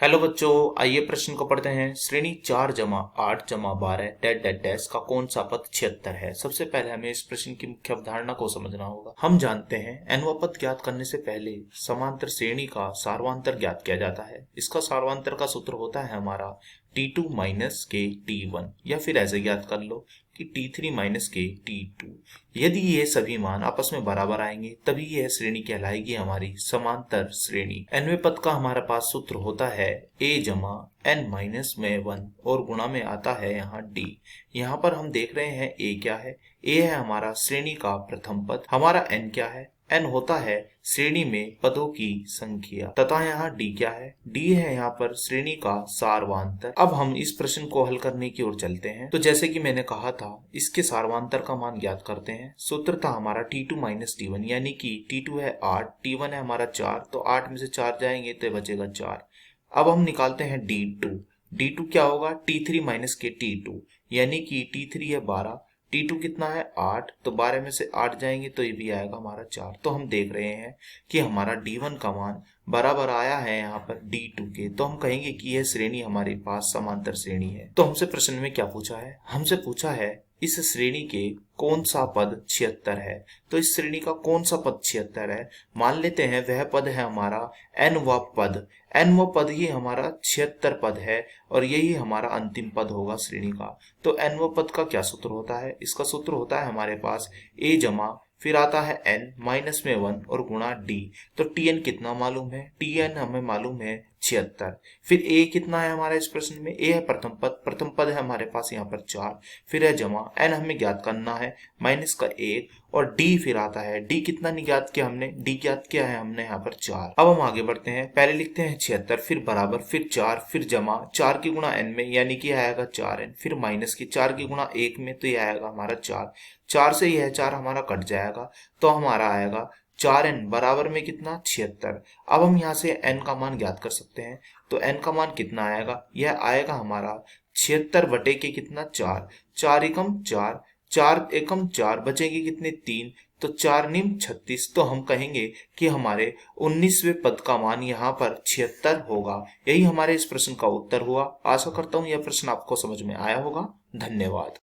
Hello बच्चों, आइए प्रश्न को पढ़ते हैं। श्रेणी 4 जमा 8 जमा 12 डैट डैट डैश का कौन सा पद 76 है। सबसे पहले हमें इस प्रश्न की मुख्य अवधारणा को समझना होगा। हम जानते हैं nवां पद ज्ञात करने से पहले समांतर श्रेणी का सार्वंतर ज्ञात किया जाता है। इसका सार्वंतर का सूत्र होता है हमारा T2 माइनस के T1, या फिर ऐसे ज्ञात कर लो कि T3 माइनस के T2। यदि ये सभी मान आपस में बराबर आएंगे तभी यह श्रेणी कहलाएगी हमारी समांतर श्रेणी। nवें पद का हमारे पास सूत्र होता है a जमा n माइनस में 1 और गुणा में आता है यहाँ d। यहाँ पर हम देख रहे हैं a क्या है। a है हमारा श्रेणी का प्रथम पद। हमारा n क्या है। n होता है श्रेणी में पदों की संख्या, तथा यहाँ d क्या है। d है यहाँ पर श्रेणी का सार्वंतर। अब हम इस प्रश्न को हल करने की ओर चलते हैं। तो जैसे कि मैंने कहा था, इसके सार्वंतर का मान ज्ञात करते हैं। सूत्र था हमारा T2 माइनस T1, यानी कि T2 है 8, T1 है हमारा 4, तो 8 में से 4 जाएंगे तो बचेगा 4। अब हम निकालते हैं D2। D2 क्या होगा, T3 माइनस के T2, यानी कि T3 है 12, T2 कितना है 8, तो 12 में से 8 जाएंगे तो ये भी आएगा हमारा 4। तो हम देख रहे हैं कि हमारा D1 का मान बराबर आया है यहाँ पर D2 के। तो हम कहेंगे कि यह श्रेणी हमारे पास समांतर श्रेणी है। तो हमसे प्रश्न में क्या पूछा है, हमसे पूछा है इस श्रेणी के कौन सा पद 76 है। तो इस श्रेणी का कौन सा पद 76 है। मान लेते हैं वह पद है हमारा nवां पद। nवां पद ही हमारा 76 पद है और यही हमारा अंतिम पद होगा श्रेणी का। तो nवां पद का क्या सूत्र होता है, इसका सूत्र होता है हमारे पास a जमा फिर आता है n माइनस में 1 और गुणा d। तो tn कितना मालूम है, tn हमें मालूम है 76। फिर a कितना है हमारा इस प्रश्न में, a है प्रथम पद। प्रथम पद है हमारे पास यहाँ पर 4, फिर है जमा n हमें ज्ञात करना है माइनस का 1 और d फिर आता है। d कितना नहीं ज्ञात किया हमने, d ज्ञात किया है हमने यहाँ पर 4। अब हम आगे बढ़ते हैं। पहले लिखते हैं 76, फिर बराबर, फिर 4, फिर जमा 4 की गुणा n में, यानी कि आएगा 4n, फिर माइनस की 4 की गुणा 1 में, तो ये आएगा हमारा 4। 4 से यह 4 हमारा कट जाएगा तो हमारा आएगा 4n बराबर में कितना 76। अब हम यहाँ से n का मान ज्ञात कर सकते हैं। तो n का मान कितना आएगा, यह आएगा हमारा 76 बटे के कितना 4, 4 एकम 4, 4 एकम 4, बचेंगे कितने 3, तो 4 निम 36। तो हम कहेंगे कि हमारे 19वें पद का मान यहाँ पर 76 होगा। यही हमारे इस प्रश्न का उत्तर हुआ। आशा करता हूँ यह प्रश्न आपको समझ में आया होगा। धन्यवाद।